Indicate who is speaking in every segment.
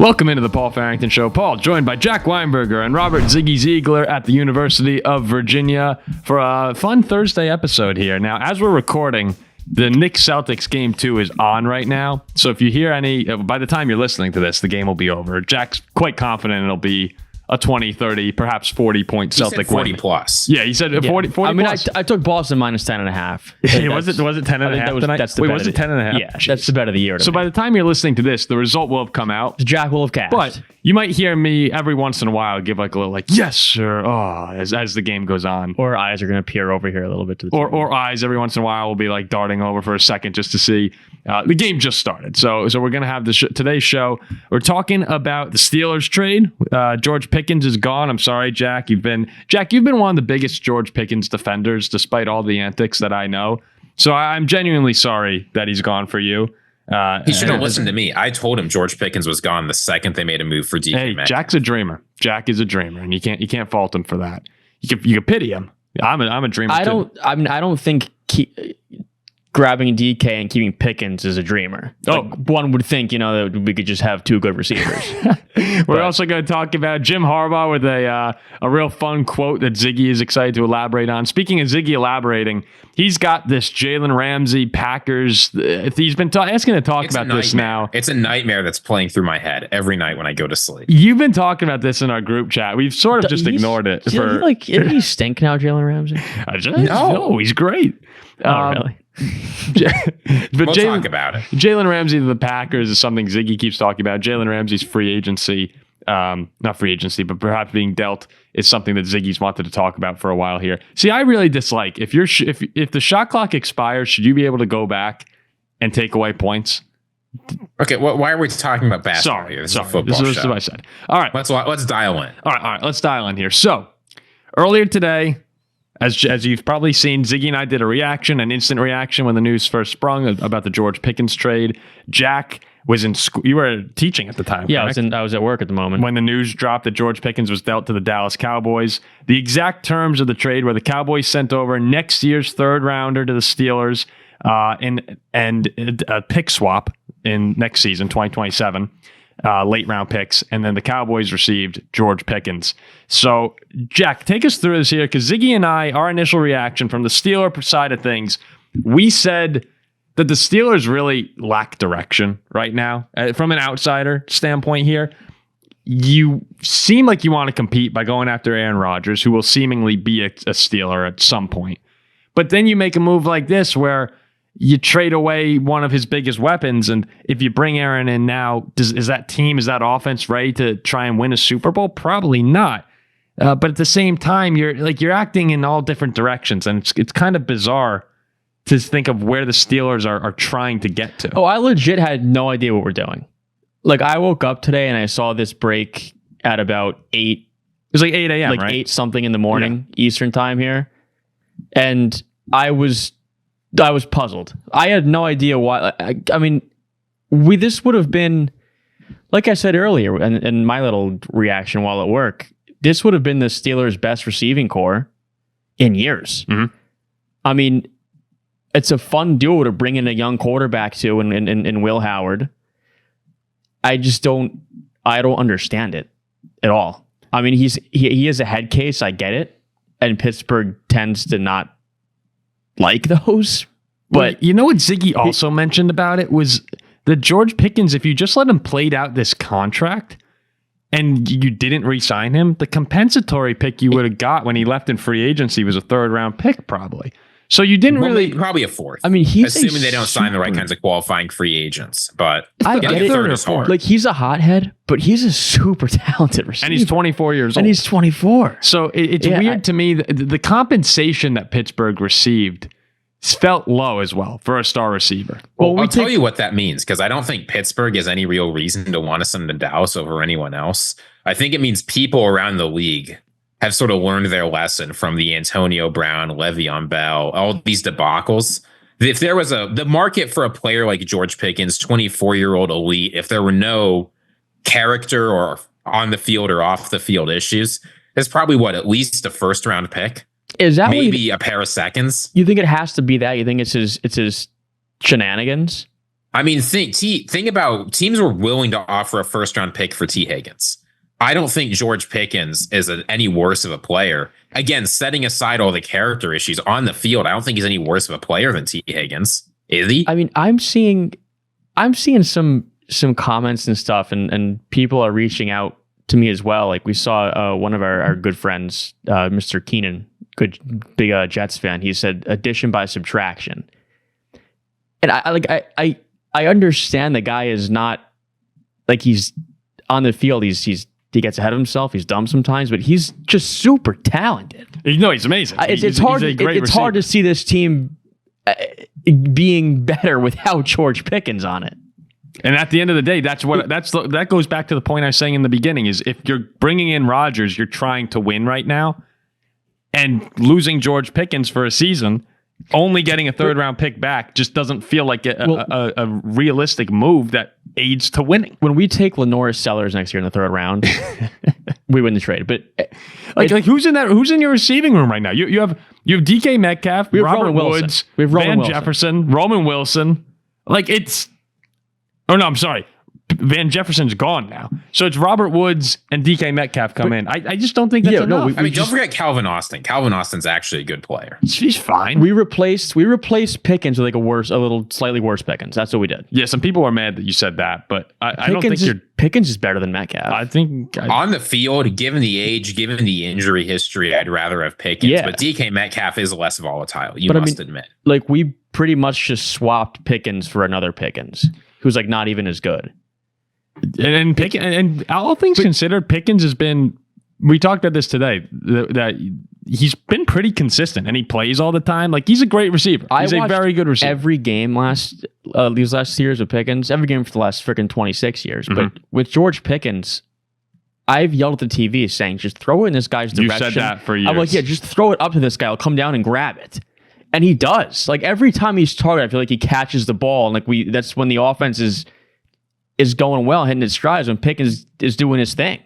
Speaker 1: Welcome into the Paul Farrington Show. Paul, joined by Jack Weinberger and Robert Ziggy Ziegler at the University of Virginia for a fun Thursday episode here. Now, as we're recording, the Knicks-Celtics Game 2 is on right now. So if you hear any, by the time you're listening to this, the game will be over. Jack's quite confident it'll be a 20, 30, perhaps 40-point Celtic win.
Speaker 2: 40 plus.
Speaker 1: Yeah, he said 40
Speaker 3: I mean,
Speaker 1: plus.
Speaker 3: I took Boston minus 10.5.
Speaker 1: Yeah, was it 10.5 tonight?
Speaker 3: That's the
Speaker 1: Wait,
Speaker 3: bet
Speaker 1: was
Speaker 3: of
Speaker 1: it 10.5?
Speaker 3: Yeah, that's the bet of the year.
Speaker 1: So by the time you're listening to this, the result will have come out.
Speaker 3: Jack will have cashed.
Speaker 1: But you might hear me every once in a while give like a little like, yes, or oh, as the game goes on.
Speaker 3: Or eyes are going to peer over here a little bit to the
Speaker 1: or eyes every once in a while will be like darting over for a second just to see. The game just started. So we're going to have today's show. We're talking about the Steelers trade. George Pickens is gone. I'm sorry, Jack. You've been one of the biggest George Pickens defenders, despite all the antics that I know. So I'm genuinely sorry that he's gone for you.
Speaker 2: He should have listened to me. I told him George Pickens was gone the second they made a move for DK.
Speaker 1: Hey, Jack's a dreamer. Jack is a dreamer, and you can't fault him for that. You can pity him. I'm a dreamer.
Speaker 3: I don't think grabbing DK and keeping Pickens is a dreamer. One would think, that we could just have two good receivers.
Speaker 1: We're also going to talk about Jim Harbaugh with a real fun quote that Ziggy is excited to elaborate on. Speaking of Ziggy elaborating, he's got this Jalen Ramsey-Packers. He's been asking to talk about this now.
Speaker 2: It's a nightmare that's playing through my head every night when I go to sleep.
Speaker 1: You've been talking about this in our group chat. We've sort of just ignored it.
Speaker 3: Did he stink now, Jalen Ramsey?
Speaker 1: No, he's great.
Speaker 3: Really?
Speaker 1: But
Speaker 2: we'll talk about it.
Speaker 1: Jalen Ramsey to the Packers is something Ziggy keeps talking about. Jalen Ramsey's free agency, not free agency, but perhaps being dealt is something that Ziggy's wanted to talk about for a while here. See, I really dislike if the shot clock expires, should you be able to go back and take away points?
Speaker 2: Okay, why are we talking about basketball here? This is a football show.
Speaker 1: This is what I said. All right,
Speaker 2: let's dial in.
Speaker 1: All right, let's dial in here. So earlier today, as you've probably seen, Ziggy and I did an instant reaction when the news first sprung about the George Pickens trade. Jack was in school. You were teaching at the time,
Speaker 3: yeah,
Speaker 1: correct?
Speaker 3: I was at work at the moment.
Speaker 1: When the news dropped that George Pickens was dealt to the Dallas Cowboys. The exact terms of the trade were the Cowboys sent over next year's third rounder to the Steelers and a pick swap in next season, 2027. Late round picks, and then the Cowboys received George Pickens. So, Jack, take us through this here, because Ziggy and I, our initial reaction from the Steeler side of things, we said that the Steelers really lack direction right now. From an outsider standpoint here, you seem like you want to compete by going after Aaron Rodgers, who will seemingly be a Steeler at some point. But then you make a move like this where you trade away one of his biggest weapons, and if you bring Aaron in now, is that offense ready to try and win a Super Bowl? Probably not. But at the same time, you're acting in all different directions, and it's kind of bizarre to think of where the Steelers are trying to get to.
Speaker 3: Oh, I legit had no idea what we're doing. Like, I woke up today and I saw this break at about 8. It
Speaker 1: was like 8 a.m.,
Speaker 3: like
Speaker 1: right?
Speaker 3: 8 something in the morning, Eastern time here, and I was puzzled. I had no idea why. I mean, this would have been, like I said earlier, and my little reaction while at work, this would have been the Steelers' best receiving core in years.
Speaker 1: Mm-hmm.
Speaker 3: I mean, it's a fun duo to bring in a young quarterback to, and Will Howard. I don't understand it at all. I mean, he is a head case. I get it, and Pittsburgh tends to not like those. But
Speaker 1: you know what Ziggy also mentioned about it was that George Pickens, if you just let him play out this contract and you didn't re-sign him, the compensatory pick you would have got when he left in free agency was a third round pick probably. So you didn't
Speaker 2: probably a fourth.
Speaker 3: I mean,
Speaker 2: assuming they don't sign the right kinds of qualifying free agents. But
Speaker 3: I get it.
Speaker 2: Third is hard.
Speaker 3: Like, he's a hothead, but he's a super talented receiver.
Speaker 1: And he's 24 years old.
Speaker 3: And he's 24.
Speaker 1: So it's weird to me. The compensation that Pittsburgh received felt low as well for a star receiver.
Speaker 2: Well, I'll tell you what that means, because I don't think Pittsburgh has any real reason to want to send to Dallas over anyone else. I think it means people around the league have sort of learned their lesson from the Antonio Brown, Le'Veon Bell, all these debacles. If there was the market for a player like George Pickens, 24-year-old elite, if there were no character or on the field or off the field issues, it's probably at least a first round pick.
Speaker 3: Is that
Speaker 2: maybe a pair of seconds?
Speaker 3: You think it has to be that? You think it's his shenanigans?
Speaker 2: I mean, think about teams were willing to offer a first round pick for T. Higgins. I don't think George Pickens is any worse of a player. Again, setting aside all the character issues on the field, I don't think he's any worse of a player than T. Higgins. Is he?
Speaker 3: I mean, I'm seeing some comments and stuff, and people are reaching out to me as well. Like we saw one of our good friends, Mr. Keenan, good big Jets fan. He said addition by subtraction, and I understand the guy is not like he's on the field. He gets ahead of himself. He's dumb sometimes, but he's just super talented.
Speaker 1: No, he's amazing.
Speaker 3: It's hard. It's hard to see this team being better without George Pickens on it.
Speaker 1: And at the end of the day, that goes back to the point I was saying in the beginning: is if you're bringing in Rodgers, you're trying to win right now, and losing George Pickens for a season, only getting a third round pick back just doesn't feel like a realistic move that aids to winning.
Speaker 3: When we take Lenore Sellers next year in the third round, we win the trade. But
Speaker 1: like who's in your receiving room right now? You have DK Metcalf, Robert Woods, Van Jefferson, Roman Wilson. Like it's. Oh, no, I'm sorry. Van Jefferson's gone now. So it's Robert Woods and DK Metcalf come in. I just don't think that's enough.
Speaker 2: Don't forget Calvin Austin. Calvin Austin's actually a good player.
Speaker 1: He's fine.
Speaker 3: We replaced Pickens with a little slightly worse Pickens. That's what we did.
Speaker 1: Yeah, some people are mad that you said that, but I don't think
Speaker 3: Pickens is better than Metcalf.
Speaker 1: I think
Speaker 2: on the field, given the age, given the injury history, I'd rather have Pickens. Yeah. But DK Metcalf is less volatile. You must admit.
Speaker 3: Like we pretty much just swapped Pickens for another Pickens, who's like not even as good.
Speaker 1: And all things considered, Pickens has been. We talked about this today. That he's been pretty consistent, and he plays all the time. Like he's a great receiver. He's a very good receiver.
Speaker 3: Every game these last years of Pickens, every game for the last freaking 26 years. Mm-hmm. But with George Pickens, I've yelled at the TV saying, "Just throw it in this guy's direction."
Speaker 1: You said that for years.
Speaker 3: I'm like, yeah, just throw it up to this guy. I'll come down and grab it. And he does. Like every time he's targeted, I feel like he catches the ball, and like that's when the offense is going well, hitting its strides, when Pickens is doing his thing.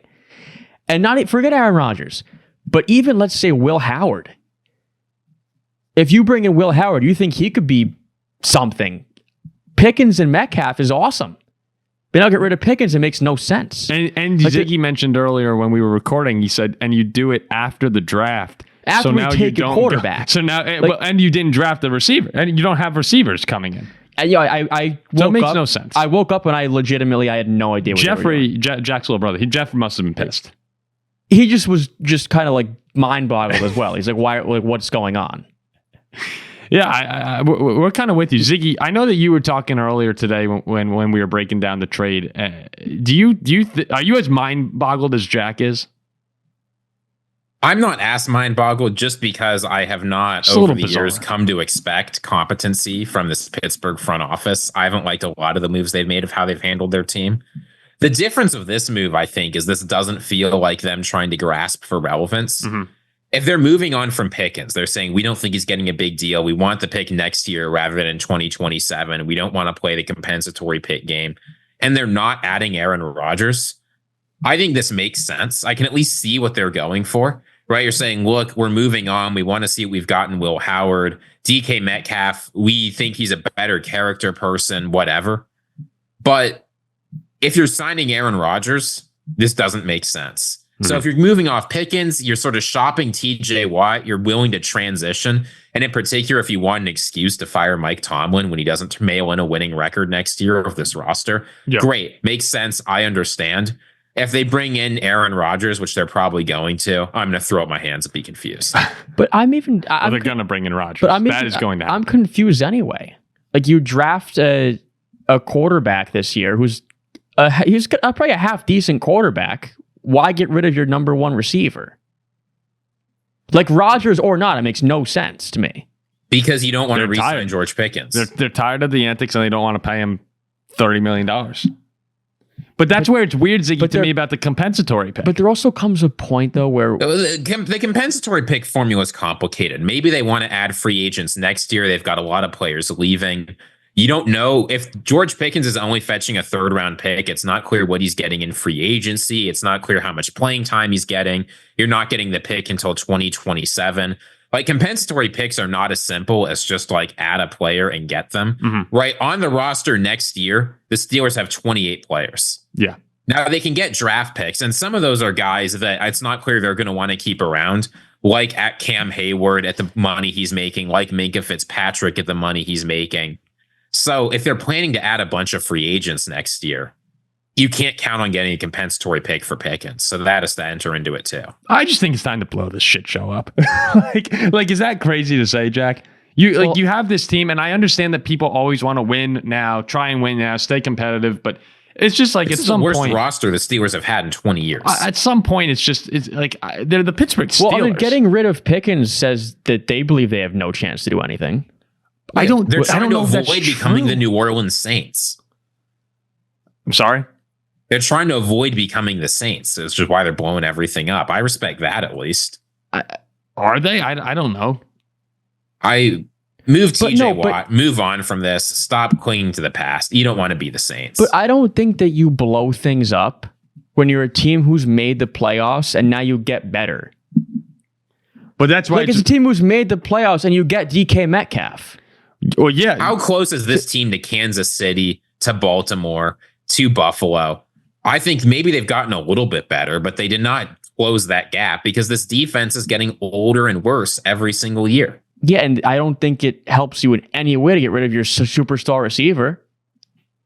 Speaker 3: And forget Aaron Rodgers, but even let's say Will Howard. If you bring in Will Howard, you think he could be something. Pickens and Metcalf is awesome. But now get rid of Pickens, it makes no sense.
Speaker 1: And like Ziggy mentioned earlier when we were recording, he said, and you do it after the draft.
Speaker 3: After we take a quarterback.
Speaker 1: So now, and you didn't draft the receiver, and you don't have receivers coming in.
Speaker 3: And, I woke
Speaker 1: so it makes
Speaker 3: up,
Speaker 1: no sense.
Speaker 3: I woke up and I had no idea what
Speaker 1: Jack's little brother, Jeff must have been pissed.
Speaker 3: He just was kind of like mind boggled as well. He's like, why? Like, what's going on?
Speaker 1: Yeah, we're kind of with you, Ziggy. I know that you were talking earlier today when we were breaking down the trade. Are you as mind boggled as Jack is?
Speaker 2: I'm not as mind boggled just because I have not over the years come to expect competency from this Pittsburgh front office. I haven't liked a lot of the moves they've made of how they've handled their team. The difference of this move, I think, is this doesn't feel like them trying to grasp for relevance. Mm-hmm. If they're moving on from Pickens, they're saying, we don't think he's getting a big deal. We want the pick next year rather than in 2027. We don't want to play the compensatory pick game. And they're not adding Aaron Rodgers. I think this makes sense. I can at least see what they're going for. Right, you're saying, look, we're moving on. We want to see what we've gotten. Will Howard, DK Metcalf. We think he's a better character person, whatever. But if you're signing Aaron Rodgers, this doesn't make sense. Mm-hmm. So if you're moving off Pickens, you're sort of shopping TJ Watt. You're willing to transition. And in particular, if you want an excuse to fire Mike Tomlin when he doesn't mail in a winning record next year of this roster, great. Makes sense. I understand. If they bring in Aaron Rodgers, which they're probably going to, I'm going to throw up my hands and be confused.
Speaker 3: But they're
Speaker 1: going to bring in Rodgers. That is going to happen.
Speaker 3: I'm confused anyway. Like you draft a quarterback this year he's probably a half decent quarterback. Why get rid of your number one receiver? Like Rodgers or not, it makes no sense to me.
Speaker 2: Because you don't want to re-sign George Pickens.
Speaker 1: They're tired of the antics and they don't want to pay him $30 million. But that's where it's weird, Ziggy, to me about the compensatory pick.
Speaker 3: But there also comes a point, though, where
Speaker 2: the compensatory pick formula is complicated. Maybe they want to add free agents next year. They've got a lot of players leaving. You don't know if George Pickens is only fetching a third round pick. It's not clear what he's getting in free agency. It's not clear how much playing time he's getting. You're not getting the pick until 2027. Like compensatory picks are not as simple as just like add a player and get them. Right on the roster next year, the Steelers have 28 players.
Speaker 1: Yeah.
Speaker 2: Now they can get draft picks, and some of those are guys that it's not clear they're going to want to keep around, like at Cam Hayward at the money he's making, like Minkah Fitzpatrick at the money he's making. So if they're planning to add a bunch of free agents next year, you can't count on getting a compensatory pick for Pickens. So that is to enter into it too.
Speaker 1: I just think it's time to blow this shit show up. like, is that crazy to say, Jack? You have this team, and I understand that people always want to win now, try and win now, stay competitive, but it's just like
Speaker 2: it's
Speaker 1: at some
Speaker 2: the worst
Speaker 1: point,
Speaker 2: roster the Steelers have had in 20 years.
Speaker 1: At some point, it's like they're the Pittsburgh Steelers.
Speaker 3: Well, I mean, getting rid of Pickens says that they believe they have no chance to do anything.
Speaker 2: They're
Speaker 1: I
Speaker 2: trying
Speaker 1: don't
Speaker 2: to
Speaker 1: know if that's
Speaker 2: avoid becoming
Speaker 1: true.
Speaker 2: the New Orleans Saints.
Speaker 1: I'm sorry.
Speaker 2: They're trying to avoid becoming the Saints. It's just why they're blowing everything up. I respect that at least.
Speaker 1: Are they? I don't know.
Speaker 2: I move TJ Watt, move on from this. Stop clinging to the past. You don't want to be the Saints.
Speaker 3: But I don't think that you blow things up when you're a team who's made the playoffs and now you get better.
Speaker 1: But that's why
Speaker 3: it's a team who's made the playoffs and you get DK Metcalf.
Speaker 1: Well, yeah.
Speaker 2: How close is this team to Kansas City, to Baltimore, to Buffalo? I think maybe they've gotten a little bit better, but they did not close that gap because this defense is getting older and worse every single year.
Speaker 3: Yeah, and I don't think it helps you in any way to get rid of your superstar receiver.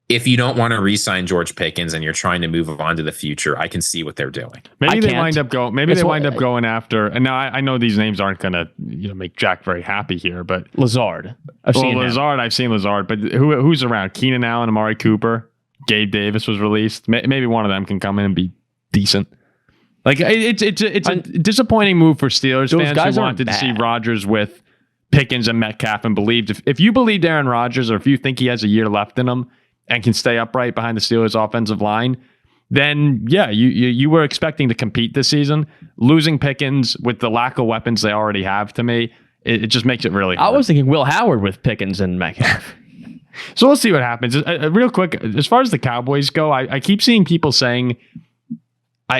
Speaker 2: If you don't want to re-sign George Pickens and you're trying to move on to the future, I can see what they're doing.
Speaker 1: Maybe they wind up going after. And now I know these names aren't going to make Jack very happy here, but
Speaker 3: Lazard. I've seen
Speaker 1: Lazard, but who's around? Keenan Allen, Amari Cooper, Gabe Davis was released. Maybe one of them can come in and be decent. Like it's a disappointing move for Steelers fans who wanted to see Rodgers with Pickens and Metcalf and believed if you believed Aaron Rodgers or if you think he has a year left in him and can stay upright behind the Steelers offensive line, then yeah, you were expecting to compete this season. Losing Pickens with the lack of weapons they already have, to me, it just makes it really hard.
Speaker 3: I was thinking Will Howard with Pickens and Metcalf.
Speaker 1: So we'll see what happens. Real quick, as far as the Cowboys go, I keep seeing people saying,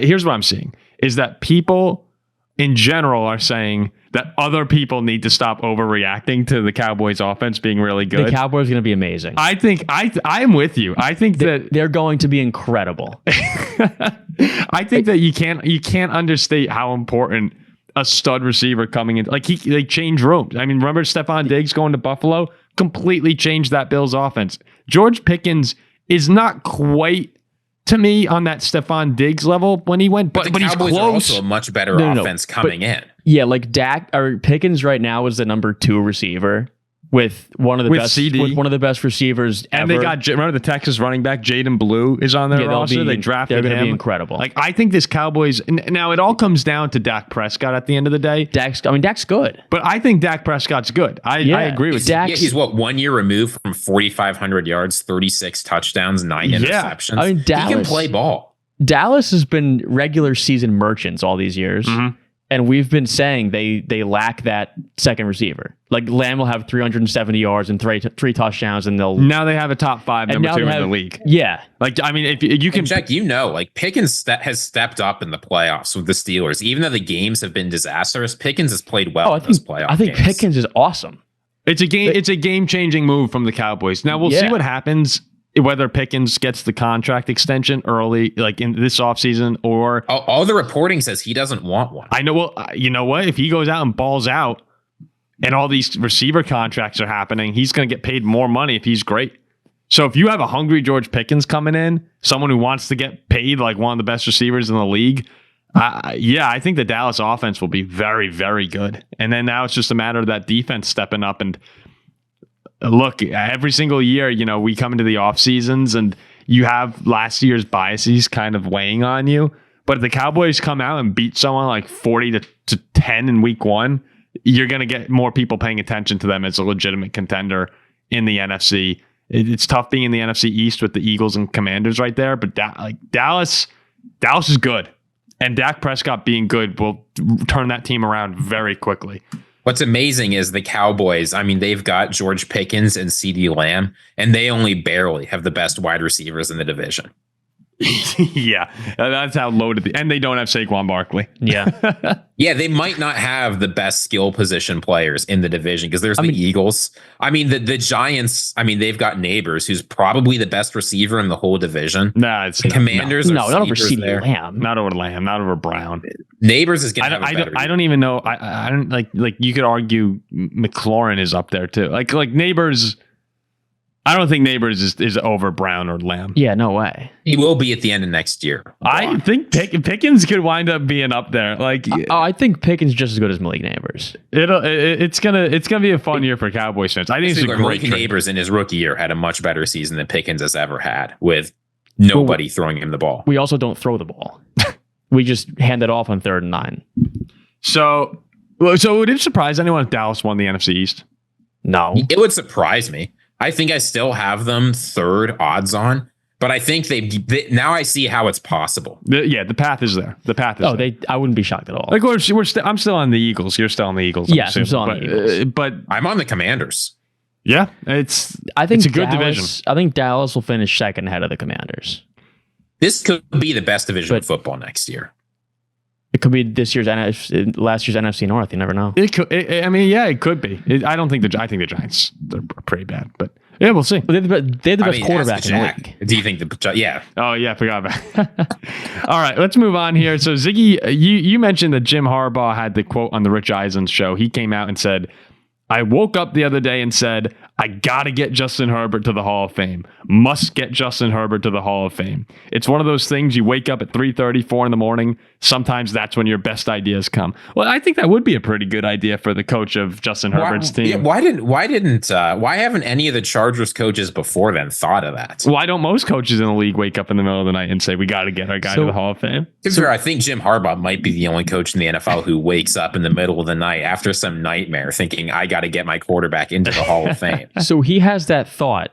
Speaker 1: here's what I'm seeing, is that people in general are saying that other people need to stop overreacting to the Cowboys offense being really good.
Speaker 3: The Cowboys are going to be amazing.
Speaker 1: I think I'm with you. I think that
Speaker 3: they're going to be incredible.
Speaker 1: I think that you can't understate how important a stud receiver coming in, like they change rooms. I mean, remember Stephon Diggs going to Buffalo? Completely changed that Bills offense. George Pickens is not quite, to me, on that Stephon Diggs level when he went, but he's close.
Speaker 2: Are also a much better offense coming in.
Speaker 3: Yeah, like Pickens right now is the number 2 receiver with one of the best receivers ever.
Speaker 1: And they got, remember the Texas running back Jaden Blue is on their roster. They drafted him.
Speaker 3: They're going to be incredible.
Speaker 1: Like, I think this Cowboys, now it all comes down to Dak Prescott at the end of the day.
Speaker 3: Dak's good.
Speaker 1: But I think Dak Prescott's good. I agree with
Speaker 2: Dak. Yeah, he's 1 year removed from 4,500 yards, 36 touchdowns, 9 interceptions.
Speaker 3: I mean,
Speaker 2: he can play ball.
Speaker 3: Dallas has been regular season merchants all these years. Mm-hmm. And we've been saying they lack that second receiver. Like Lamb will have 370 yards and three touchdowns, and
Speaker 1: now they have a top 5 number 2 in the league.
Speaker 3: Yeah,
Speaker 1: like I mean, if you can
Speaker 2: check, like Pickens has stepped up in the playoffs with the Steelers. Even though the games have been disastrous, Pickens has played well in those playoffs.
Speaker 3: I think Pickens is awesome.
Speaker 1: It's a game changing move from the Cowboys. Now we'll see what happens. Whether Pickens gets the contract extension early, like in this offseason, or
Speaker 2: all the reporting says he doesn't want one.
Speaker 1: I know. Well, you know what? If he goes out and balls out, and all these receiver contracts are happening, he's going to get paid more money if he's great. So if you have a hungry George Pickens coming in, someone who wants to get paid like one of the best receivers in the league, I think the Dallas offense will be very, very good. And then now it's just a matter of that defense stepping up. And look, every single year, we come into the off seasons and you have last year's biases kind of weighing on you. But if the Cowboys come out and beat someone like 40 to 10 in week 1, you're going to get more people paying attention to them as a legitimate contender in the NFC. It's tough being in the NFC East with the Eagles and Commanders right there. But Dallas is good. And Dak Prescott being good will turn that team around very quickly.
Speaker 2: What's amazing is the Cowboys, I mean, they've got George Pickens and CeeDee Lamb, and they only barely have the best wide receivers in the division.
Speaker 1: Yeah, that's how loaded. And they don't have Saquon Barkley.
Speaker 3: Yeah.
Speaker 2: Yeah, they might not have the best skill position players in the division because there's the Eagles. I mean, the Giants, they've got Neighbors, who's probably the best receiver in the whole division.
Speaker 1: Nah, it's
Speaker 2: the Commanders.
Speaker 3: No, not over CeeDee Lamb.
Speaker 1: Not over Lamb. Not over Brown.
Speaker 2: Neighbors is going to have a better
Speaker 1: I don't even know. I don't like you could argue McLaurin is up there too. Like Neighbors. I don't think Neighbors is over Brown or Lamb.
Speaker 3: Yeah, no way.
Speaker 2: He will be at the end of next year.
Speaker 1: I think Pickens could wind up being up there. Like,
Speaker 3: I think Pickens is just as good as Malik Neighbors.
Speaker 1: It's gonna be a fun year for Cowboys fans. I think it's a great
Speaker 2: Malik Neighbors in his rookie year had a much better season than Pickens has ever had, with nobody throwing him the ball.
Speaker 3: We also don't throw the ball. We just hand it off on 3rd and 9.
Speaker 1: So would it surprise anyone if Dallas won the NFC East?
Speaker 3: No,
Speaker 2: it would surprise me. I think I still have them 3rd odds on, but I think they now I see how it's possible.
Speaker 1: The path is there. The path is there.
Speaker 3: I wouldn't be shocked at all.
Speaker 1: Like I'm still on the Eagles. You're still on the Eagles.
Speaker 3: Yes, I'm still on the Eagles.
Speaker 2: But I'm on the Commanders.
Speaker 1: Yeah, I think it's a good division.
Speaker 3: I think Dallas will finish 2nd ahead of the Commanders.
Speaker 2: This could be the best division of football next year.
Speaker 3: It could be last year's NFC North. You never know.
Speaker 1: It could. It could be. I think the Giants they're pretty bad, but yeah, we'll see.
Speaker 3: They're the best quarterback in the league.
Speaker 2: Do you think yeah?
Speaker 1: Oh yeah, I forgot about. All right, let's move on here. So Ziggy, you mentioned that Jim Harbaugh had the quote on the Rich Eisen show. He came out and said, "I woke up the other day and said, I got to get Justin Herbert to the Hall of Fame. Must get Justin Herbert to the Hall of Fame. It's one of those things you wake up at 3:30, 4 in the morning. Sometimes that's when your best ideas come." Well, I think that would be a pretty good idea for the coach of Justin Herbert's team.
Speaker 2: Yeah, why haven't any of the Chargers coaches before then thought of that?
Speaker 1: Why don't most coaches in the league wake up in the middle of the night and say, we got to get our guy to the Hall of Fame?
Speaker 2: I think Jim Harbaugh might be the only coach in the NFL who wakes up in the middle of the night after some nightmare thinking, I got to get my quarterback into the Hall of Fame.
Speaker 3: So he has that thought,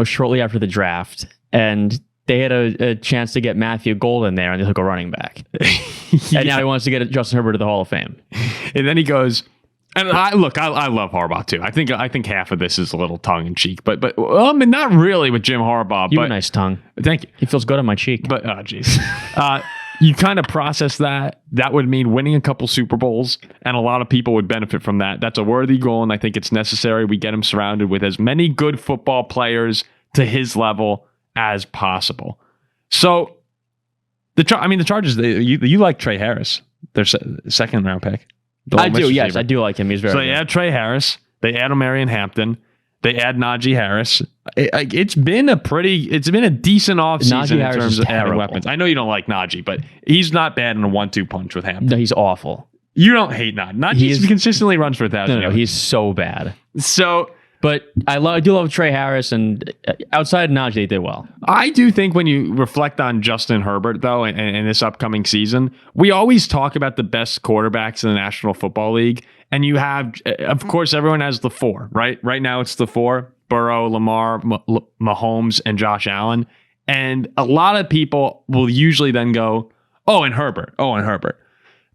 Speaker 3: shortly after the draft, and they had a chance to get Matthew Golden there, and they took a running back. Yeah. And now he wants to get Justin Herbert to the Hall of Fame.
Speaker 1: And then he goes, and I love Harbaugh too. I think half of this is a little tongue in cheek, but not really with Jim Harbaugh.
Speaker 3: You have a nice tongue.
Speaker 1: Thank you.
Speaker 3: He feels good on my cheek.
Speaker 1: But jeez. You kind of process that. That would mean winning a couple Super Bowls, and a lot of people would benefit from that. That's a worthy goal, and I think it's necessary. We get him surrounded with as many good football players to his level as possible. So, the Chargers, you like Trey Harris, their 2nd round pick.
Speaker 3: I do, yes. I do like him. He's very good.
Speaker 1: So they add Trey Harris. They add Omarion Hampton. They add Najee Harris. It's been a decent offseason in terms of adding weapons. I know you don't like Najee, but he's not bad in a 1-2 punch with Hampton.
Speaker 3: No, he's awful.
Speaker 1: You don't hate Najee. Najee consistently runs for 1,000 yards.
Speaker 3: No, he's so bad.
Speaker 1: So,
Speaker 3: but I do love Trey Harris, and outside of Najee, they did well.
Speaker 1: I do think when you reflect on Justin Herbert, though, and this upcoming season, we always talk about the best quarterbacks in the National Football League. And you have, of course, everyone has the 4, right? Right now it's the 4, Burrow, Lamar, Mahomes, and Josh Allen. And a lot of people will usually then go, and Herbert.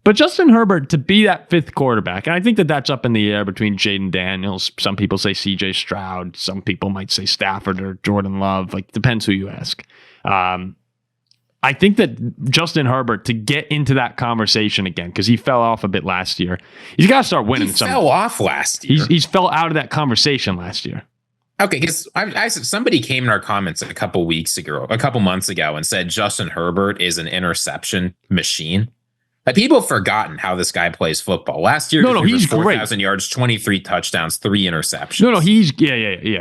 Speaker 1: But Justin Herbert, to be that 5th quarterback, and I think that's up in the air between Jaden Daniels. Some people say CJ Stroud. Some people might say Stafford or Jordan Love. Like, depends who you ask. I think that Justin Herbert, to get into that conversation again, because he fell off a bit last year, he's got to start winning.
Speaker 2: He fell off last year.
Speaker 1: He's fell out of that conversation last year.
Speaker 2: Okay, because somebody came in our comments a couple months ago, and said Justin Herbert is an interception machine. Like, people have forgotten how this guy plays football. Last year,
Speaker 1: he's
Speaker 2: 4,000 yards, 23 touchdowns, 3 interceptions.
Speaker 1: He's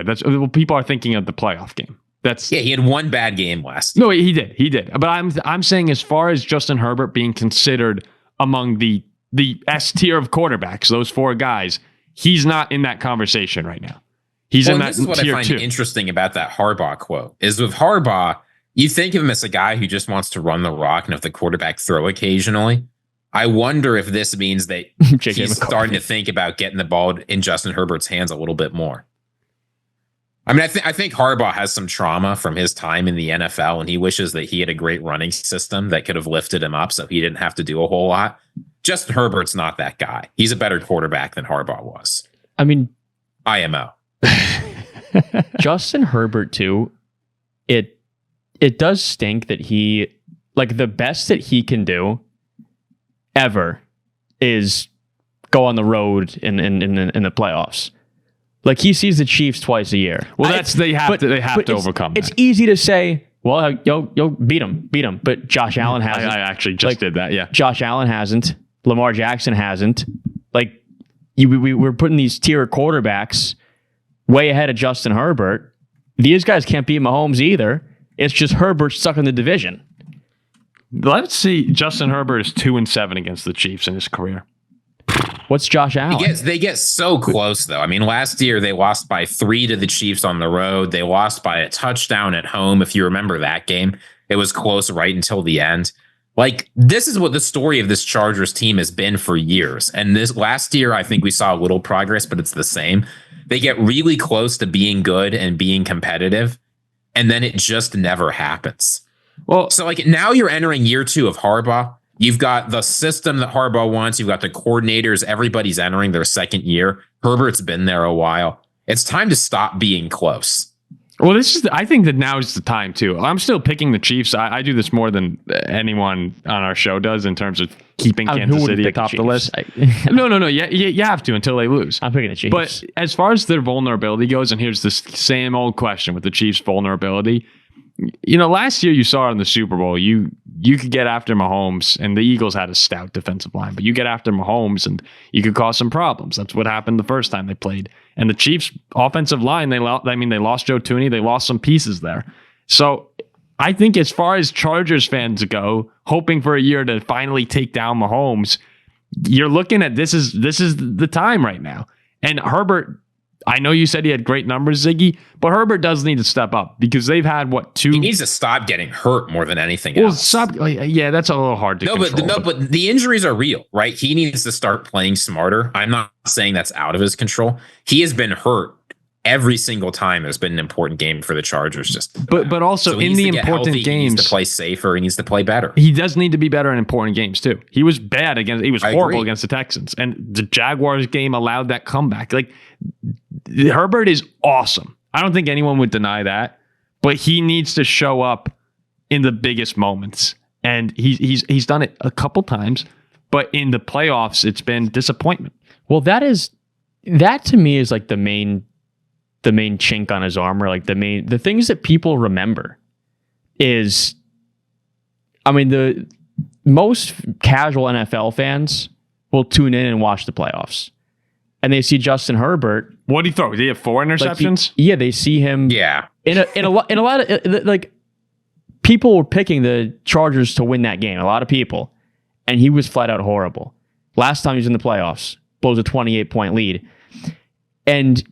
Speaker 1: That's people are thinking of the playoff game.
Speaker 2: He had one bad game last year.
Speaker 1: No, he did. But I'm saying, as far as Justin Herbert being considered among the S tier of quarterbacks, those 4 guys, he's not in that conversation right now. He's in that
Speaker 2: this is what
Speaker 1: tier
Speaker 2: I find
Speaker 1: 2.
Speaker 2: Interesting about that Harbaugh quote is, with Harbaugh, you think of him as a guy who just wants to run the rock and if the quarterback throw occasionally. I wonder if this means that he's starting to think about getting the ball in Justin Herbert's hands a little bit more. I think Harbaugh has some trauma from his time in the NFL, and he wishes that he had a great running system that could have lifted him up so he didn't have to do a whole lot. Justin Herbert's not that guy. He's a better quarterback than Harbaugh was.
Speaker 3: IMO.
Speaker 2: IMO.
Speaker 3: Justin Herbert, too, it does stink that he, like, the best that he can do ever is go on the road in the playoffs. Like, he sees the Chiefs twice a year.
Speaker 1: Well, they have to overcome that.
Speaker 3: It's easy to say, well, you'll beat them. But Josh Allen hasn't.
Speaker 1: I actually just did that, yeah.
Speaker 3: Josh Allen hasn't. Lamar Jackson hasn't. Like, we're putting these tier quarterbacks way ahead of Justin Herbert. These guys can't beat Mahomes either. It's just Herbert stuck in the division.
Speaker 1: Let's see. Justin Herbert is 2-7 against the Chiefs in his career.
Speaker 3: What's Josh Allen?
Speaker 2: They get so close, though. I mean, last year they lost by 3 to the Chiefs on the road. They lost by a touchdown at home. If you remember that game, it was close right until the end. Like, this is what the story of this Chargers team has been for years. And this last year, I think we saw a little progress, but it's the same. They get really close to being good and being competitive, and then it just never happens. Well, so like now you're entering year 2 of Harbaugh. You've got the system that Harbaugh wants. You've got the coordinators. Everybody's entering their second year. Herbert's been there a while. It's time to stop being close.
Speaker 1: Well, I think that now is the time too. I'm still picking the Chiefs. I do this more than anyone on our show does in terms of keeping Kansas City atop the list. No. You have to until they lose.
Speaker 3: I'm picking the Chiefs.
Speaker 1: But as far as their vulnerability goes, and here's this same old question with the Chiefs' vulnerability. You know, last year you saw it in the Super Bowl. You could get after Mahomes, and the Eagles had a stout defensive line, but you get after Mahomes and you could cause some problems. That's what happened the first time they played. And the Chiefs' offensive line, they lost Joe Thuney. They lost some pieces there. So I think as far as Chargers fans go, hoping for a year to finally take down Mahomes, you're looking at this is the time right now. And Herbert, I know you said he had great numbers, Ziggy, but Herbert does need to step up because they've had, 2...
Speaker 2: He needs to stop getting hurt more than anything else.
Speaker 1: Yeah, that's a little hard to control.
Speaker 2: But the injuries are real, right? He needs to start playing smarter. I'm not saying that's out of his control. He has been hurt every single time there's been an important game for the Chargers.
Speaker 1: But also in the important games,
Speaker 2: he needs to play safer. He needs to play better.
Speaker 1: He does need to be better in important games too. He was horrible against the Texans, and the Jaguars game allowed that comeback. Like, Herbert is awesome. I don't think anyone would deny that, but he needs to show up in the biggest moments, and he's done it a couple times. But in the playoffs, it's been disappointment.
Speaker 3: Well, that to me is like the main chink on his armor, like the things that people remember is, I mean, the most casual NFL fans will tune in and watch the playoffs, and they see Justin Herbert.
Speaker 1: What did he throw? Did he have 4 interceptions?
Speaker 3: They see him.
Speaker 2: Yeah.
Speaker 3: In a lot of, like, people were picking the Chargers to win that game. A lot of people, and he was flat out horrible. Last time he was in the playoffs, blows a 28-point lead, and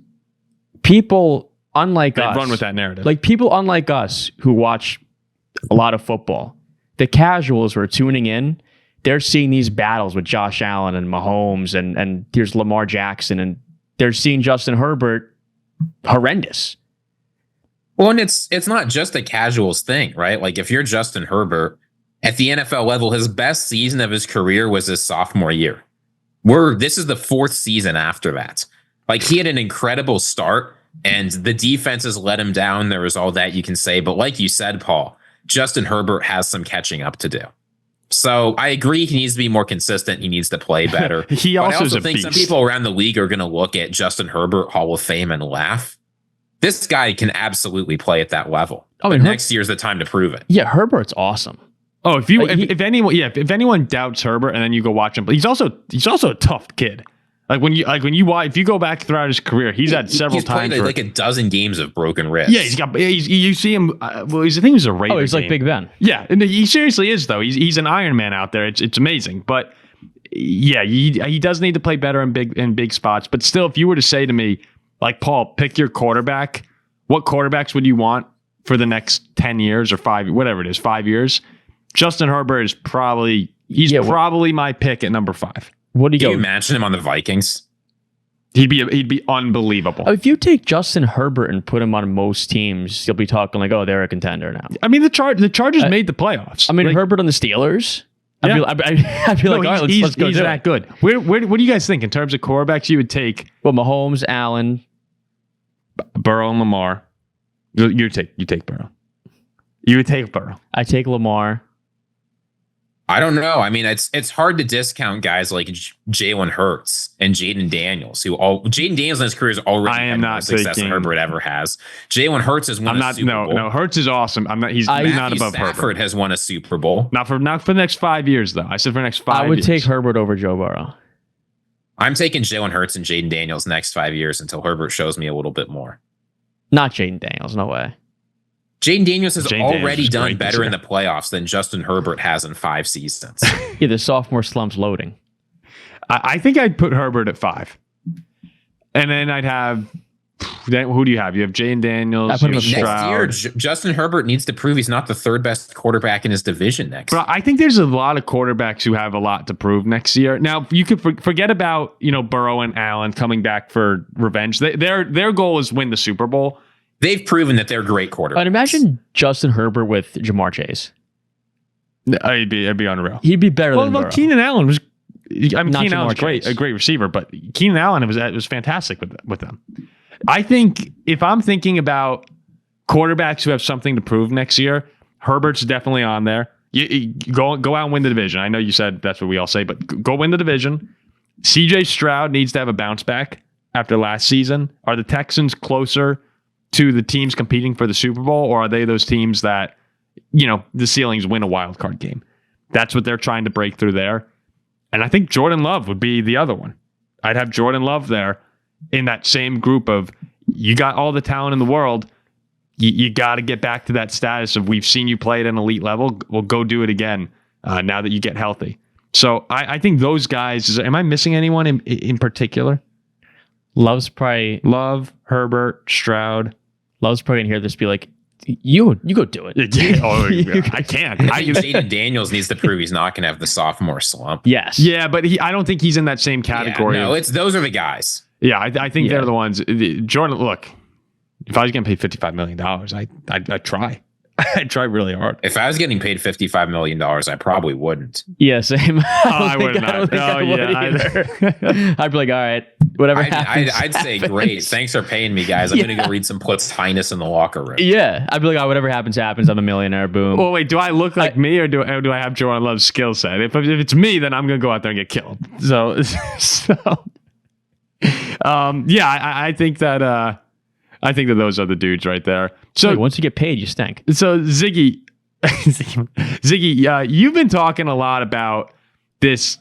Speaker 3: people unlike us
Speaker 1: run with that narrative.
Speaker 3: Like, people unlike us who watch a lot of football, the casuals who are tuning in, they're seeing these battles with Josh Allen and Mahomes and here's Lamar Jackson, and they're seeing Justin Herbert horrendous.
Speaker 2: Well, and it's not just a casuals thing, right? Like, if you're Justin Herbert at the NFL level, his best season of his career was his sophomore year. This is the 4th season after that. Like, he had an incredible start, and the defense has let him down. There is all that you can say. But like you said, Paul, Justin Herbert has some catching up to do. So I agree he needs to be more consistent. He needs to play better.
Speaker 1: I also
Speaker 2: think some people around the league are going to look at Justin Herbert Hall of Fame and laugh. This guy can absolutely play at that level. Oh, but next year's the time to prove it.
Speaker 3: Yeah, Herbert's awesome.
Speaker 1: Oh, if if anyone doubts Herbert and then you go watch him, but he's also a tough kid. If you go back throughout his career, he's had several times
Speaker 2: played like a dozen games of broken wrist.
Speaker 1: Yeah, you see him. I think he's a Raider.
Speaker 3: Oh, he's like Big Ben.
Speaker 1: Yeah, and he seriously is though. He's an Iron Man out there. It's amazing. But yeah, he does need to play better in big spots. But still, if you were to say to me, like, Paul, pick your quarterback, what quarterbacks would you want for the next 10 years or 5 years? Justin Herbert is probably my pick at number 5.
Speaker 3: What do you
Speaker 2: Can you imagine him on the Vikings?
Speaker 1: He'd be unbelievable.
Speaker 3: If you take Justin Herbert and put him on most teams, you'll be talking like, oh, they're a contender now.
Speaker 1: I mean, the Chargers made the playoffs.
Speaker 3: I mean, Herbert on the Steelers.
Speaker 1: Yeah.
Speaker 3: I'd be like, all right, let's go.
Speaker 1: He's that good. What do you guys think in terms of quarterbacks you would take?
Speaker 3: Well, Mahomes, Allen,
Speaker 1: Burrow, and Lamar. You take Burrow. You would take Burrow.
Speaker 3: I take Lamar.
Speaker 2: I don't know. I mean, it's hard to discount guys like Jalen Hurts and Jaden Daniels, Jaden Daniels in his career is already had more success than Herbert ever has. Jalen Hurts has won a Super Bowl.
Speaker 1: No, Hurts is awesome. He's not above
Speaker 2: Stafford
Speaker 1: Herbert.
Speaker 2: has won a Super Bowl.
Speaker 1: Not for the next 5 years, though. I said for the next 5 years.
Speaker 3: I would take Herbert over Joe Burrow.
Speaker 2: I'm taking Jalen Hurts and Jaden Daniels next 5 years until Herbert shows me a little bit more.
Speaker 3: Not Jaden Daniels, no way.
Speaker 2: Jaden Daniels has already
Speaker 1: Daniels
Speaker 2: done better in the playoffs than Justin Herbert has in 5 seasons.
Speaker 3: Yeah, the sophomore slump's loading.
Speaker 1: I think I'd put Herbert at 5. And then I'd have... Who do you have? You have Jaden Daniels.
Speaker 3: I put him
Speaker 1: you have
Speaker 3: at
Speaker 2: Next year, Justin Herbert needs to prove he's not the 3rd best quarterback in his division next year.
Speaker 1: But I think there's a lot of quarterbacks who have a lot to prove next year. Now, you could forget about Burrow and Allen coming back for revenge. Their goal is win the Super Bowl.
Speaker 2: They've proven that they're great quarterbacks.
Speaker 3: I'd imagine Justin Herbert with Jamar Chase.
Speaker 1: It'd be unreal.
Speaker 3: He'd be better than Burrow.
Speaker 1: Keenan Allen was. Keenan
Speaker 3: Not
Speaker 1: Allen's
Speaker 3: Jamar Chase.
Speaker 1: a great receiver, but Keenan Allen was fantastic with them. I think if I'm thinking about quarterbacks who have something to prove next year, Herbert's definitely on there. You go out and win the division. I know you said that's what we all say, but go win the division. CJ Stroud needs to have a bounce back after last season. Are the Texans closer to the teams competing for the Super Bowl, or are they those teams that, the ceilings win a wild card game? That's what they're trying to break through there. And I think Jordan Love would be the other one. I'd have Jordan Love there in that same group of, you got all the talent in the world. You got to get back to that status of, we've seen you play at an elite level. We'll go do it again now that you get healthy. So I think those guys, am I missing anyone in particular?
Speaker 3: Love,
Speaker 1: Herbert, Stroud.
Speaker 3: Love's probably gonna hear this, be like, you go do it.
Speaker 1: I can't.
Speaker 2: I think Jaden Daniels needs to prove he's not going to have the sophomore slump.
Speaker 3: Yes.
Speaker 1: Yeah, but I don't think he's in that same category.
Speaker 2: Yeah, no, those are the guys.
Speaker 1: Yeah, I think they're the ones. Jordan, look, if I was getting paid $55 million, I'd try. I'd try really hard.
Speaker 2: If I was getting paid $55 million, I probably wouldn't.
Speaker 3: Yeah, same.
Speaker 1: I would not.
Speaker 3: I'd be like, all right, whatever happens.
Speaker 2: I'd say,
Speaker 3: happens.
Speaker 2: great. Thanks for paying me, guys. I'm going to go read some Plutz-Highness in the locker room.
Speaker 3: Yeah, I'd be like, whatever happens, happens. I'm a millionaire. Boom.
Speaker 1: Well, wait, do I look like me, or do I have Jordan Love's skill set? If it's me, then I'm going to go out there and get killed. So I think that. I think that those are the dudes right there. So
Speaker 3: once you get paid, you stink.
Speaker 1: So Ziggy, you've been talking a lot about this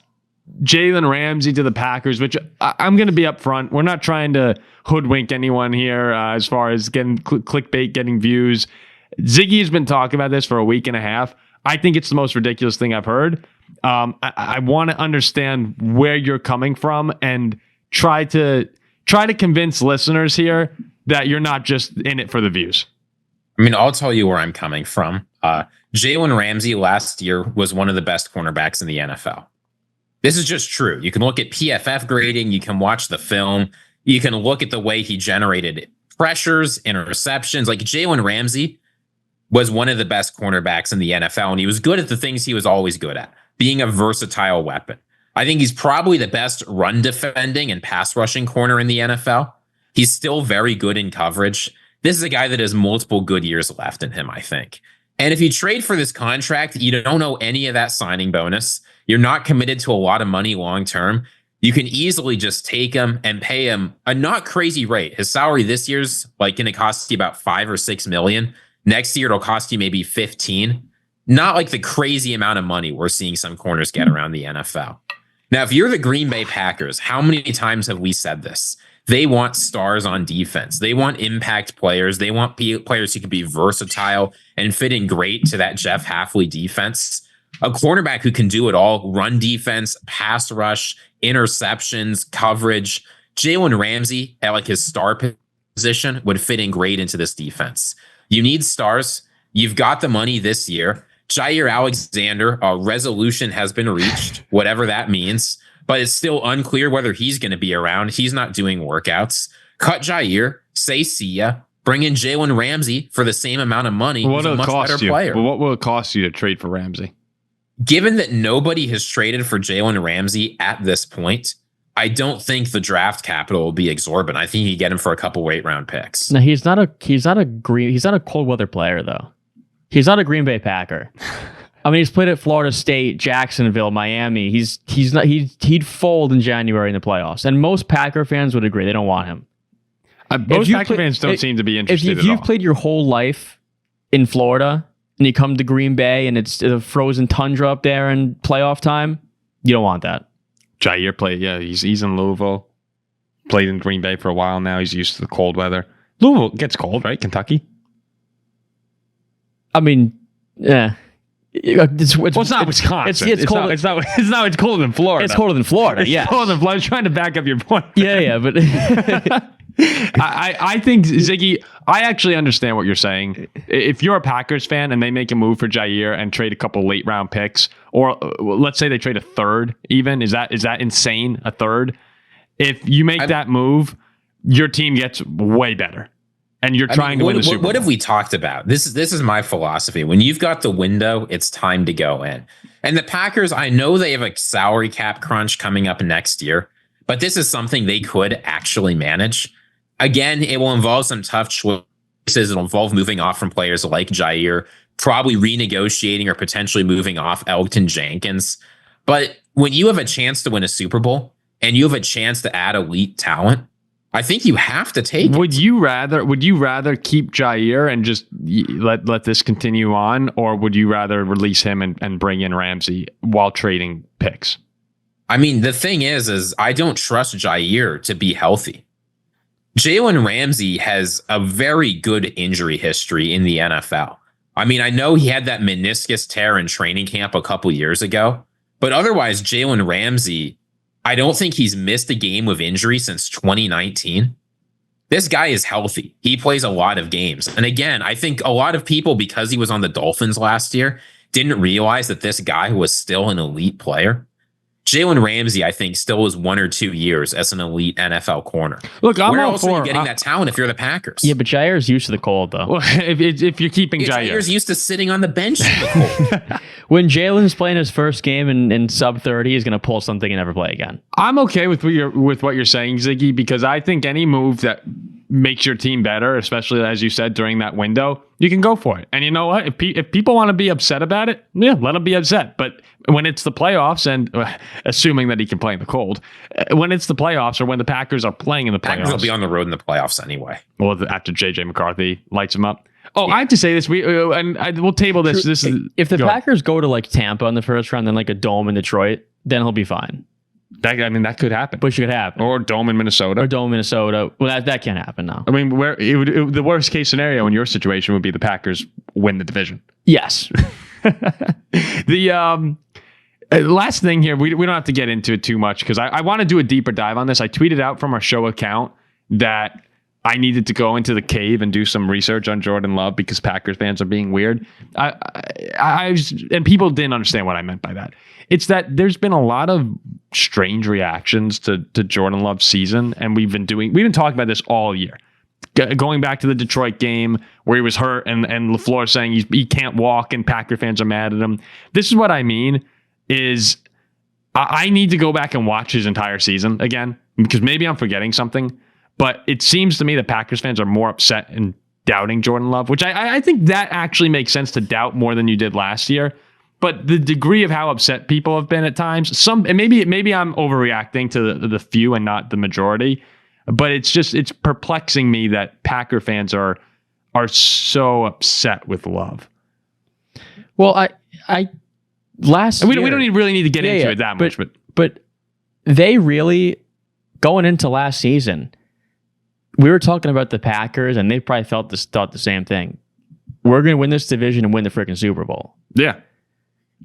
Speaker 1: Jalen Ramsey to the Packers, which I'm going to be upfront. We're not trying to hoodwink anyone here as far as getting clickbait, getting views. Ziggy has been talking about this for a week and a half. I think it's the most ridiculous thing I've heard. I want to understand where you're coming from and try to convince listeners here that you're not just in it for the views.
Speaker 2: I mean, I'll tell you where I'm coming from. Jalen Ramsey last year was one of the best cornerbacks in the NFL. This is just true. You can look at PFF grading. You can watch the film. You can look at the way he generated pressures, interceptions. Like, Jalen Ramsey was one of the best cornerbacks in the NFL, and he was good at the things he was always good at, being a versatile weapon. I think he's probably the best run defending and pass rushing corner in the NFL. He's still very good in coverage. This is a guy that has multiple good years left in him, I think. And if you trade for this contract, you don't owe any of that signing bonus. You're not committed to a lot of money long term. You can easily just take him and pay him a not crazy rate. His salary this year's going to cost you about $5 or $6 million. Next year, it'll cost you maybe 15. Not like the crazy amount of money we're seeing some corners get around the NFL. Now, if you're the Green Bay Packers, how many times have we said this? They want stars on defense. They want impact players. They want players who can be versatile and fit in great to that Jeff Hafley defense. A cornerback who can do it all: run defense, pass rush, interceptions, coverage. Jalen Ramsey at his star position would fit in great into this defense. You need stars. You've got the money this year. Jair Alexander, a resolution has been reached, whatever that means. But it's still unclear whether he's going to be around. He's not doing workouts. Cut Jair, say see ya. Bring in Jalen Ramsey for the same amount of money. He's a much better player.
Speaker 1: Well, what will it cost you to trade for Ramsey?
Speaker 2: Given that nobody has traded for Jalen Ramsey at this point, I don't think the draft capital will be exorbitant. I think you get him for a couple 8-round picks.
Speaker 3: No, he's not a cold weather player though. He's not a Green Bay Packer. I mean, he's played at Florida State, Jacksonville, Miami. He'd fold in January in the playoffs, and most Packer fans would agree they don't want him.
Speaker 1: Most Packer fans don't seem to be interested
Speaker 3: if
Speaker 1: at all.
Speaker 3: you've played your whole life in Florida and you come to Green Bay and it's a frozen tundra up there in playoff time, you don't want that.
Speaker 1: Jair played, he's in Louisville. Played in Green Bay for a while now. He's used to the cold weather. Louisville gets cold, right? Kentucky?
Speaker 3: I mean, yeah. It's
Speaker 1: not Wisconsin.
Speaker 3: It's cold.
Speaker 1: It's colder than Florida.
Speaker 3: It's colder than Florida. Yeah,
Speaker 1: colder than Florida. I was trying to back up your point.
Speaker 3: Yeah, but
Speaker 1: I think Ziggy. I actually understand what you're saying. If you're a Packers fan and they make a move for Jair and trade a couple late round picks, or let's say they trade a third, even is that insane? A third. If you make that move, your team gets way better. And you're trying to win the Super Bowl.
Speaker 2: What have we talked about? This is my philosophy. When you've got the window, it's time to go in. And the Packers, I know they have a salary cap crunch coming up next year, but this is something they could actually manage. Again, it will involve some tough choices. It'll involve moving off from players like Jair, probably renegotiating or potentially moving off Elgton Jenkins. But when you have a chance to win a Super Bowl and you have a chance to add elite talent, I think you have to take it.
Speaker 1: Would you rather keep Jair and just let this continue on, or would you rather release him and bring in Ramsey while trading picks?
Speaker 2: I mean, the thing is I don't trust Jair to be healthy. Jalen Ramsey has a very good injury history in the NFL. I mean, I know he had that meniscus tear in training camp a couple years ago, but otherwise, Jalen Ramsey, I don't think he's missed a game with injury since 2019. This guy is healthy. He plays a lot of games. And again, I think a lot of people, because he was on the Dolphins last year, didn't realize that this guy was still an elite player. Jalen Ramsey, I think, still is 1 or 2 years as an elite NFL corner.
Speaker 1: Look,
Speaker 2: Where else are you getting that talent if you're the Packers?
Speaker 3: Yeah, but Jair's used to the cold, though.
Speaker 1: Well, if you're keeping Jair.
Speaker 2: Jair's used to sitting on the bench in the cold.
Speaker 3: When Jalen's playing his first game in sub 30, he's going to pull something and never play again.
Speaker 1: I'm okay with what you're saying, Ziggy, because I think any move that makes your team better, especially as you said during that window, you can go for it. And you know what? If people want to be upset about it, yeah, let them be upset. But when it's the playoffs, and assuming that he can play in the cold, when it's the playoffs or when the Packers are playing in the playoffs,
Speaker 2: Packers will be on the road in the playoffs anyway.
Speaker 1: Well, after JJ McCarthy lights them up. Oh, I have to say this. We'll table this. This is
Speaker 3: if the Packers go to like Tampa in the first round, then like a dome in Detroit, then he'll be fine.
Speaker 1: That could happen.
Speaker 3: Which could happen.
Speaker 1: Or dome in Minnesota.
Speaker 3: Well, that can't happen now.
Speaker 1: I mean, the worst case scenario in your situation would be the Packers win the division.
Speaker 3: Yes.
Speaker 1: The last thing here, we don't have to get into it too much because I want to do a deeper dive on this. I tweeted out from our show account that I needed to go into the cave and do some research on Jordan Love because Packers fans are being weird. And people didn't understand what I meant by that. It's that there's been a lot of strange reactions to Jordan Love's season, and we've been talking about this all year. Going back to the Detroit game where he was hurt and LaFleur saying he can't walk and Packer fans are mad at him. This is what I mean is I need to go back and watch his entire season again because maybe I'm forgetting something. But it seems to me that Packers fans are more upset and doubting Jordan Love, which I think that actually makes sense to doubt more than you did last year. But the degree of how upset people have been at times, and maybe I'm overreacting to the few and not the majority. But it's perplexing me that Packer fans are so upset with Love.
Speaker 3: Well, I last
Speaker 1: we
Speaker 3: year,
Speaker 1: don't really need to get into it that much,
Speaker 3: but they really going into last season. We were talking about the Packers, and they probably thought the same thing. We're going to win this division and win the freaking Super Bowl.
Speaker 1: Yeah.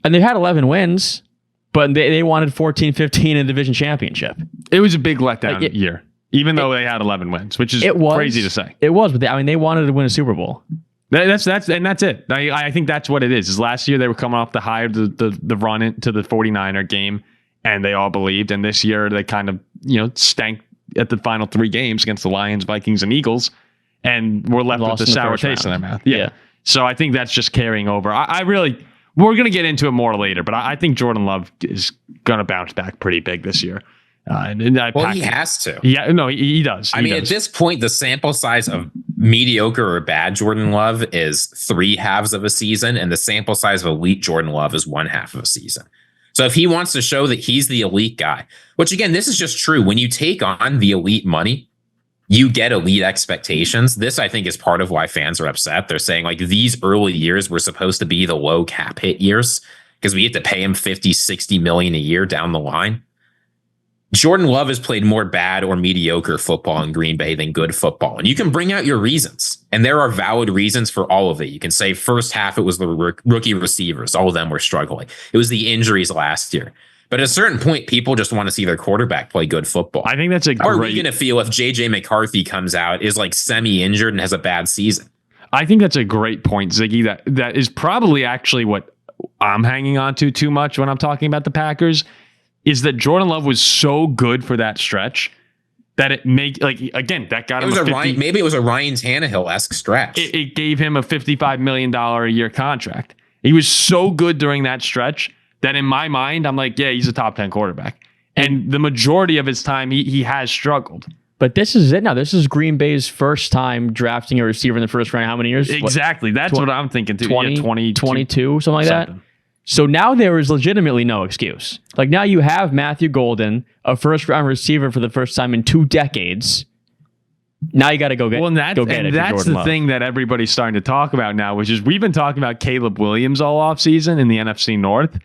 Speaker 3: And they had 11 wins, but they wanted 14-15 in the division championship.
Speaker 1: It was a big letdown year, even though they had 11 wins, which is crazy to say.
Speaker 3: It was, but they wanted to win a Super Bowl.
Speaker 1: That's it. I think that's what it is. Is last year they were coming off the high of the run into the 49er game, and they all believed. And this year they kind of stank at the final 3 games against the Lions, Vikings, and Eagles, and we're left with the sour taste in their mouth. Yeah. So I think that's just carrying over. We're going to get into it more later, but I think Jordan Love is going to bounce back pretty big this year.
Speaker 2: He has to.
Speaker 1: Yeah, no, he does.
Speaker 2: I mean, at this point, the sample size of mediocre or bad Jordan Love is 3 halves of a season, and the sample size of elite Jordan Love is 1 half of a season. So if he wants to show that he's the elite guy, which again, this is just true. When you take on the elite money, you get elite expectations. This, I think, is part of why fans are upset. They're saying like these early years were supposed to be the low cap hit years because we have to pay him 50, 60 million a year down the line. Jordan Love has played more bad or mediocre football in Green Bay than good football. And you can bring out your reasons. And there are valid reasons for all of it. You can say first half, it was the rookie receivers. All of them were struggling. It was the injuries last year. But at a certain point, people just want to see their quarterback play good football.
Speaker 1: I think that's a great...
Speaker 2: How are we going to feel if JJ McCarthy comes out, is like semi-injured and has a bad season?
Speaker 1: I think that's a great point, Ziggy. That is probably actually what I'm hanging on to too much when I'm talking about the Packers, is that Jordan Love was so good for that stretch that it that got him
Speaker 2: maybe it was a Ryan Tannehill-esque stretch.
Speaker 1: It gave him a $55 million a year contract. He was so good during that stretch that in my mind, I'm like, yeah, he's a top 10 quarterback. And the majority of his time, he has struggled.
Speaker 3: But this is it now. This is Green Bay's first time drafting a receiver in the first round. How many years?
Speaker 1: Exactly. That's what I'm thinking too.
Speaker 3: 22, something like that. So now there is legitimately no excuse. Like now you have Matthew Golden, a first round receiver for the first time in 2 decades. Now you got to go get it.
Speaker 1: That's the thing that everybody's starting to talk about now, which is we've been talking about Caleb Williams all offseason in the NFC North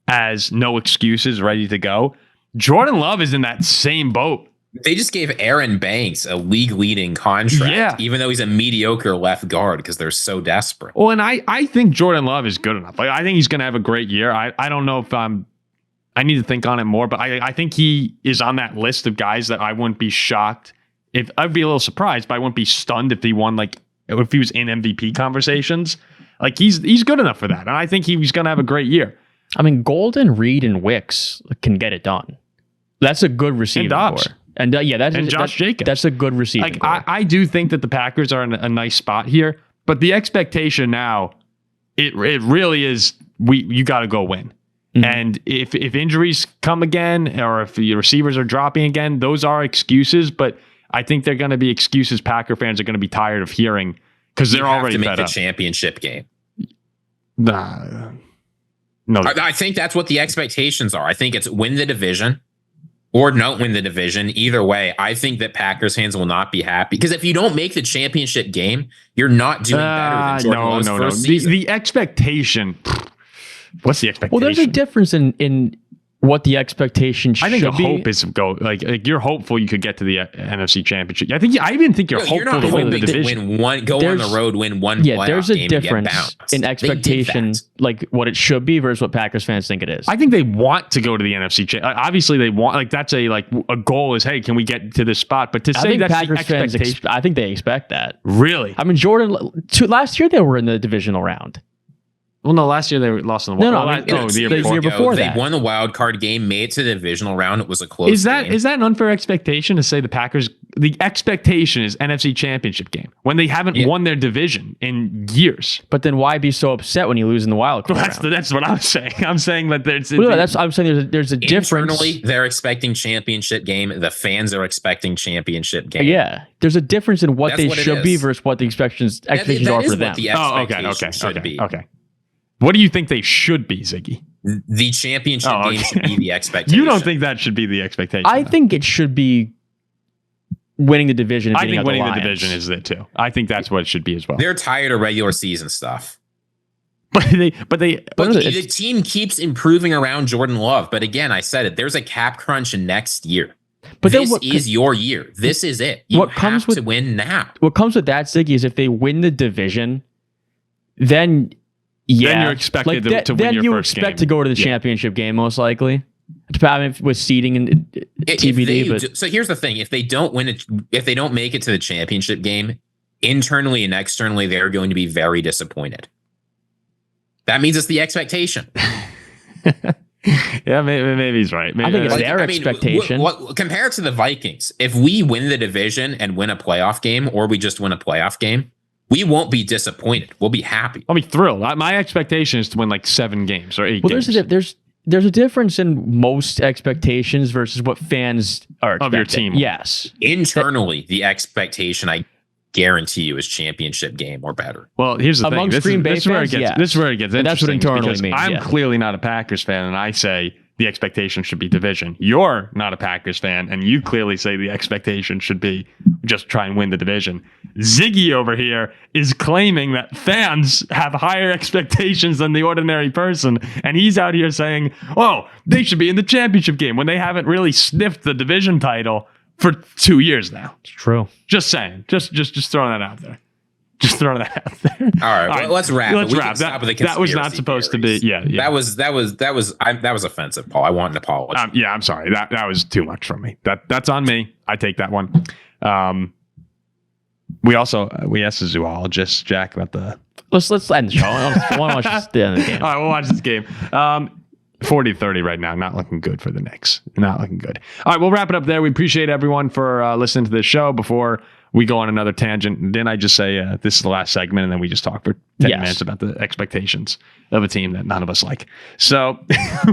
Speaker 1: as no excuses, ready to go. Jordan Love is in that same boat.
Speaker 2: They just gave Aaron Banks a league-leading contract, even though he's a mediocre left guard because they're so desperate.
Speaker 1: Well, and I think Jordan Love is good enough. Like, I think he's going to have a great year. I don't know if I need to think on it more, but I think he is on that list of guys that I wouldn't be shocked if I'd be a little surprised, but I wouldn't be stunned if he won, like if he was in MVP conversations. Like he's good enough for that, and I think he's going to have a great year.
Speaker 3: I mean, Golden, Reed, and Wicks can get it done. That's a good receiving core. And
Speaker 1: Josh Jacobs.
Speaker 3: That's a good receiving core.
Speaker 1: I do think that the Packers are in a nice spot here, but the expectation now, it really is you got to go win. Mm-hmm. And if injuries come again, or if the receivers are dropping again, those are excuses. But I think they're going to be excuses Packer fans are going to be tired of hearing because they're already fed up.
Speaker 2: You have to make the championship game.
Speaker 1: No,
Speaker 2: I think that's what the expectations are. I think it's win the division or don't win the division. Either way, I think that Packers fans will not be happy because if you don't make the championship game, you're not doing better than Jordan Love's first season.
Speaker 1: The expectation. What's the expectation?
Speaker 3: Well, there's a difference in what the expectation should be.
Speaker 1: I think the hope is like you're hopeful you could get to the NFC Championship. I even think you're hopeful to win the division.
Speaker 2: Go on the road, win one playoff game.
Speaker 3: There's a difference in expectation, like what it should be versus what Packers fans think it is.
Speaker 1: I think they want to go to the NFC Championship. Obviously, they want that's a goal is, hey, can we get to this spot? But to say that's
Speaker 3: Packers
Speaker 1: the expectation,
Speaker 3: fans, I think they expect that.
Speaker 1: Really?
Speaker 3: I mean, last year they were in the divisional round.
Speaker 1: Well, no, last year they lost in the wild card.
Speaker 3: The year before
Speaker 2: that. They won the wild card game, made it to the divisional round. It was a close game.
Speaker 1: Is that an unfair expectation to say the Packers, the expectation is NFC Championship game when they haven't won their division in years?
Speaker 3: But then why be so upset when you lose in the wild card
Speaker 1: round? That's what I'm saying. I'm saying that
Speaker 3: I'm saying there's a difference.
Speaker 2: Internally, they're expecting championship game. The fans are expecting championship game.
Speaker 3: Yeah. There's a difference in what they should be versus what the expectations are for them.
Speaker 1: Okay. What do you think they should be, Ziggy?
Speaker 2: The championship game should be the expectation.
Speaker 1: You don't think that should be the expectation?
Speaker 3: I think it should be winning the division.
Speaker 1: I think winning the division is it too. I think that's what it should be as well.
Speaker 2: They're tired of regular season stuff.
Speaker 1: But
Speaker 2: the team keeps improving around Jordan Love. But again, I said it. There's a cap crunch next year. But this is your year. This is it. You have to win now.
Speaker 3: What comes with that, Ziggy, is if they win the division, then you're expected to win your first game. Then you expect to go to the championship game, most likely. I mean, with seeding and TBD.
Speaker 2: So here's the thing: if they don't win it, if they don't make it to the championship game, internally and externally, they're going to be very disappointed. That means it's the expectation.
Speaker 1: Yeah, maybe he's right.
Speaker 3: I think it's their expectation.
Speaker 2: Compared to the Vikings, if we win the division and win a playoff game, or we just win a playoff game, we won't be disappointed. We'll be happy.
Speaker 1: I'll be thrilled. My expectation is to win like 7 games or 8 games.
Speaker 3: there's a difference in most expectations versus what fans are expecting.
Speaker 1: Of your team.
Speaker 3: Yes.
Speaker 2: Internally, the expectation, I guarantee you, is championship game or better.
Speaker 1: Well, here's the
Speaker 3: Amongst
Speaker 1: thing.
Speaker 3: Green Bay fans,
Speaker 1: This is where it gets
Speaker 3: And that's what
Speaker 1: interesting
Speaker 3: internally
Speaker 1: because
Speaker 3: means,
Speaker 1: I'm
Speaker 3: yeah.
Speaker 1: clearly not a Packers fan, and I say the expectation should be division. You're not a Packers fan, and you clearly say the expectation should be just try and win the division. Ziggy over here is claiming that fans have higher expectations than the ordinary person, and he's out here saying, oh, they should be in the championship game when they haven't really sniffed the division title for 2 years now.
Speaker 3: It's true.
Speaker 1: Just saying. Just throwing that out there. Just throwing that out there.
Speaker 2: All right, let's wrap.
Speaker 1: Let's
Speaker 2: We
Speaker 1: wrap.
Speaker 2: can stop with the
Speaker 1: That was not
Speaker 2: conspiracy
Speaker 1: supposed to be.
Speaker 2: theories.
Speaker 1: Yeah.
Speaker 2: That was offensive, Paul. I want an apology.
Speaker 1: Yeah, I'm sorry. That was too much from me. That's on me. I take that one. We asked the zoologist, Jack, about the.
Speaker 3: Let's end the show. I want to watch the end of the game.
Speaker 1: All right, we'll watch this game. 40-30 right now. Not looking good for the Knicks. Not looking good. All right, we'll wrap it up there. We appreciate everyone for listening to this show. Before we go on another tangent, didn't I just say this is the last segment, and then we just talk for 10 minutes about the expectations of a team that none of us like. So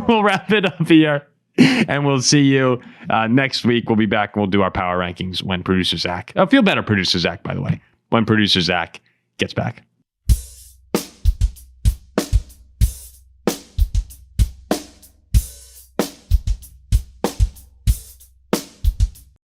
Speaker 1: we'll wrap it up here, and we'll see you next week. We'll be back, and we'll do our power rankings when producer Zach. Feel better, producer Zach, by the way, when producer Zach gets back.